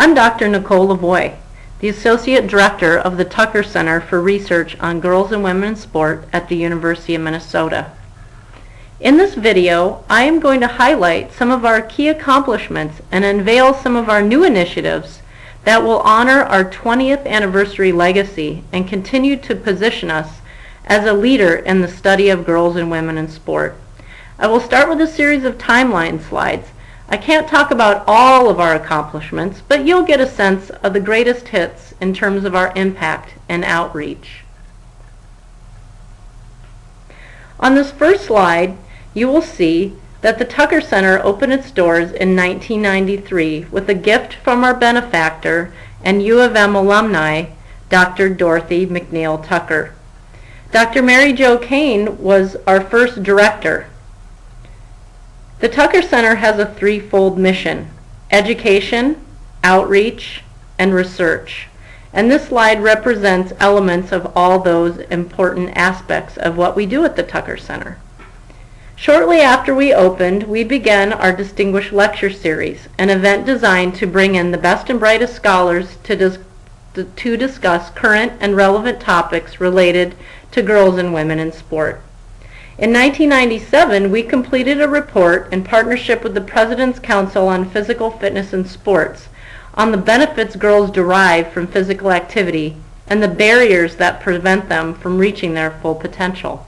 I'm Dr. Nicole Lavoie, the Associate Director of the Tucker Center for Research on Girls and Women in Sport at the University of Minnesota. In this video, I am going to highlight some of our key accomplishments and unveil some of our new initiatives that will honor our 20th anniversary legacy and continue to position us as a leader in the study of girls and women in sport. I will start with a series of timeline slides. I can't talk about all of our accomplishments, but you'll get a sense of the greatest hits in terms of our impact and outreach. On this first slide, you will see that the Tucker Center opened its doors in 1993 with a gift from our benefactor and U of M alumni, Dr. Dorothy McNeil Tucker. Dr. Mary Jo Kane was our first director. The Tucker Center has a threefold mission: education, outreach, and research. And this slide represents elements of all those important aspects of what we do at the Tucker Center. Shortly after we opened, we began our Distinguished Lecture Series, an event designed to bring in the best and brightest scholars to discuss current and relevant topics related to girls and women in sport. In 1997, we completed a report in partnership with the President's Council on Physical Fitness and Sports on the benefits girls derive from physical activity and the barriers that prevent them from reaching their full potential.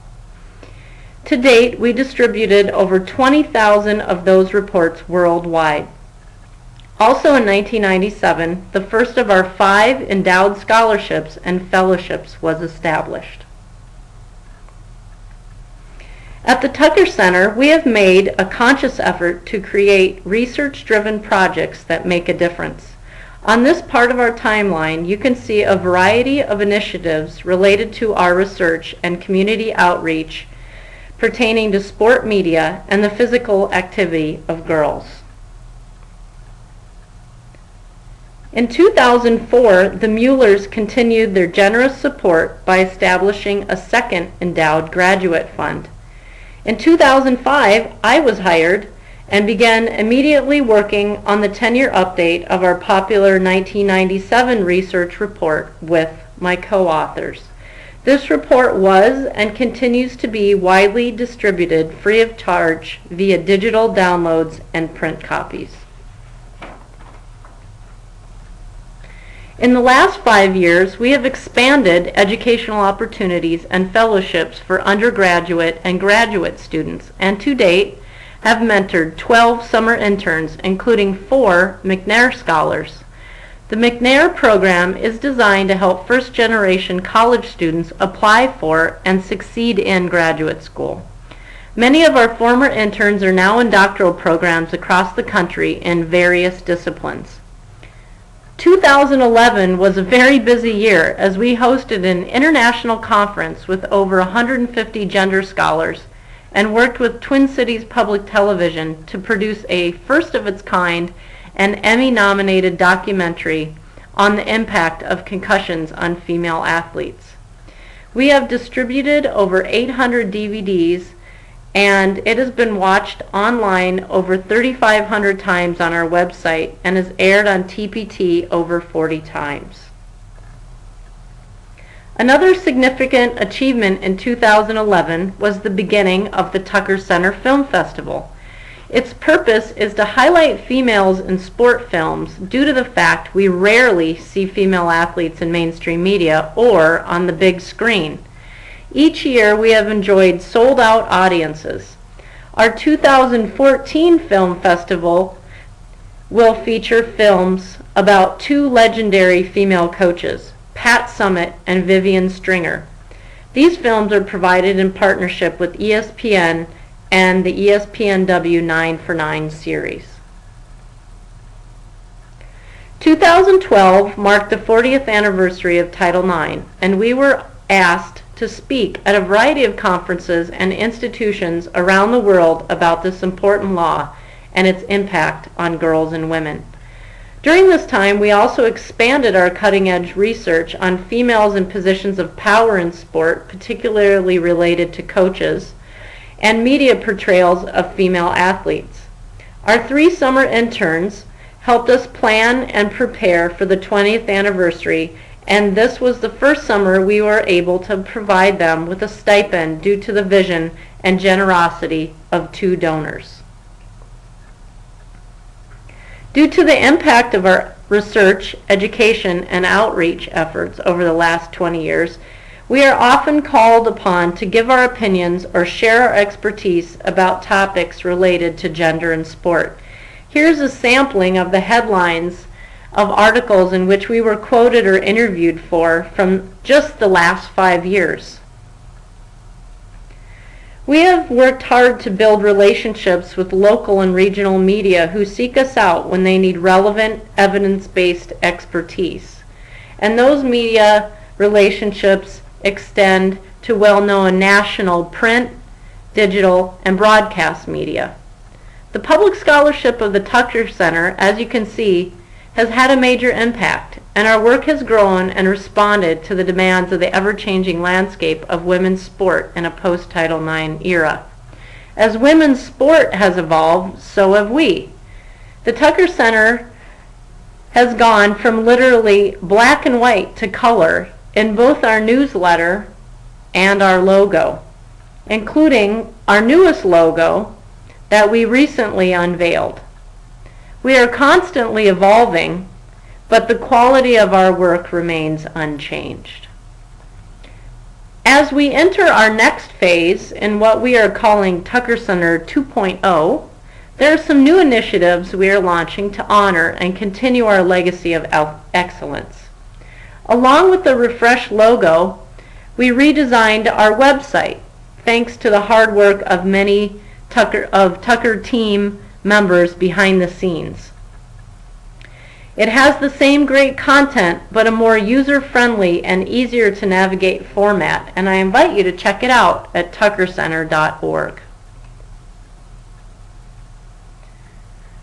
To date, we distributed over 20,000 of those reports worldwide. Also in 1997, the first of our 5 endowed scholarships and fellowships was established. At the Tucker Center, we have made a conscious effort to create research-driven projects that make a difference. On this part of our timeline, you can see a variety of initiatives related to our research and community outreach pertaining to sport media and the physical activity of girls. In 2004, the Muellers continued their generous support by establishing a second endowed graduate fund. In 2005, I was hired and began immediately working on the 10-year update of our popular 1997 research report with my co-authors. This report was and continues to be widely distributed free of charge via digital downloads and print copies. In the last 5 years, we have expanded educational opportunities and fellowships for undergraduate and graduate students, and to date have mentored 12 summer interns, including 4 McNair Scholars. The McNair program is designed to help first-generation college students apply for and succeed in graduate school. Many of our former interns are now in doctoral programs across the country in various disciplines. 2011 was a very busy year as we hosted an international conference with over 150 gender scholars and worked with Twin Cities Public Television to produce a first-of-its-kind and Emmy-nominated documentary on the impact of concussions on female athletes. We have distributed over 800 DVDs, and it has been watched online over 3,500 times on our website and is aired on TPT over 40 times. Another significant achievement in 2011 was the beginning of the Tucker Center Film Festival. Its purpose is to highlight females in sport films due to the fact we rarely see female athletes in mainstream media or on the big screen. Each year we have enjoyed sold-out audiences. Our 2014 film festival will feature films about 2 legendary female coaches, Pat Summitt and Vivian Stringer. These films are provided in partnership with ESPN and the ESPNW 9 for 9 series. 2012 marked the 40th anniversary of Title IX, and we were asked to speak at a variety of conferences and institutions around the world about this important law and its impact on girls and women. During this time, we also expanded our cutting-edge research on females in positions of power in sport, particularly related to coaches, and media portrayals of female athletes. Our 3 summer interns helped us plan and prepare for the 20th anniversary, and this was the first summer we were able to provide them with a stipend due to the vision and generosity of 2 donors. Due to the impact of our research, education, and outreach efforts over the last 20 years, we are often called upon to give our opinions or share our expertise about topics related to gender and sport. Here's a sampling of the headlines of articles in which we were quoted or interviewed for from just the last 5 years. We have worked hard to build relationships with local and regional media who seek us out when they need relevant, evidence-based expertise. And those media relationships extend to well-known national print, digital, and broadcast media. The public scholarship of the Tucker Center, as you can see, has had a major impact, and our work has grown and responded to the demands of the ever-changing landscape of women's sport in a post-Title IX era. As women's sport has evolved, so have we. The Tucker Center has gone from literally black and white to color in both our newsletter and our logo, including our newest logo that we recently unveiled. We are constantly evolving, but the quality of our work remains unchanged. As we enter our next phase in what we are calling Tucker Center 2.0, there are some new initiatives we are launching to honor and continue our legacy of excellence. Along with the refreshed logo, we redesigned our website, thanks to the hard work of many Tucker team members behind the scenes. It has the same great content, but a more user-friendly and easier to navigate format, and I invite you to check it out at tuckercenter.org.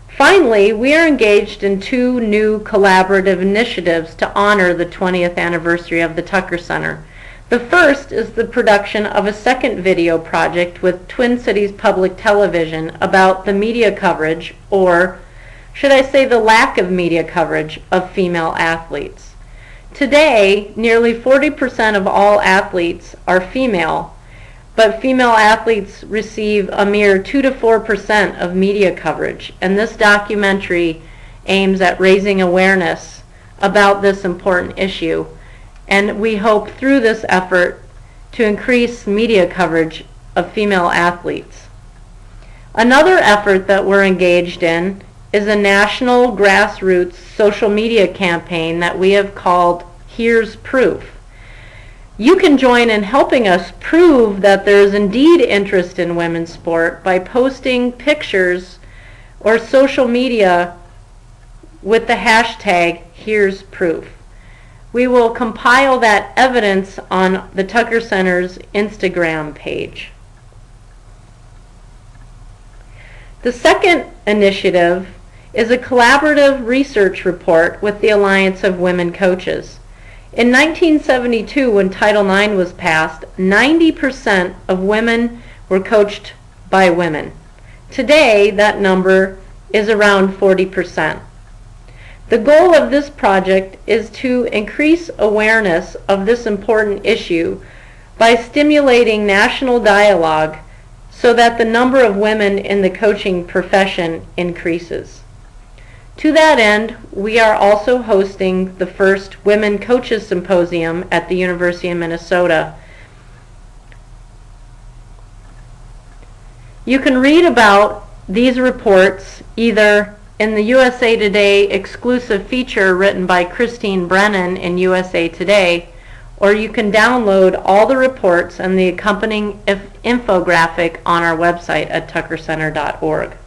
Finally, we are engaged in 2 new collaborative initiatives to honor the 20th anniversary of the Tucker Center. The first is the production of a second video project with Twin Cities Public Television about the media coverage, or should I say the lack of media coverage, of female athletes. Today, nearly 40% of all athletes are female, but female athletes receive a mere 2 to 4% of media coverage, and this documentary aims at raising awareness about this important issue. And we hope through this effort to increase media coverage of female athletes. Another effort that we're engaged in is a national grassroots social media campaign that we have called Here's Proof. You can join in helping us prove that there is indeed interest in women's sport by posting pictures or social media with the hashtag Here's Proof. We will compile that evidence on the Tucker Center's Instagram page. The second initiative is a collaborative research report with the Alliance of Women Coaches. In 1972, when Title IX was passed, 90% of women were coached by women. Today, that number is around 40%. The goal of this project is to increase awareness of this important issue by stimulating national dialogue so that the number of women in the coaching profession increases. To that end, we are also hosting the first Women Coaches Symposium at the University of Minnesota. You can read about these reports either in the USA Today exclusive feature written by Christine Brennan in USA Today, or you can download all the reports and the accompanying infographic on our website at tuckercenter.org.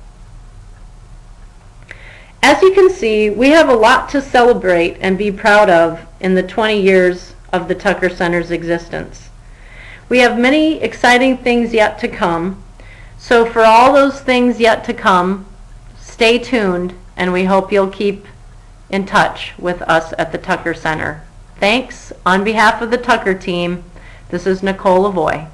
As you can see, we have a lot to celebrate and be proud of in the 20 years of the Tucker Center's existence. We have many exciting things yet to come, so for all those things yet to come, stay tuned, and we hope you'll keep in touch with us at the Tucker Center. Thanks. On behalf of the Tucker team, this is Nicole Lavoie.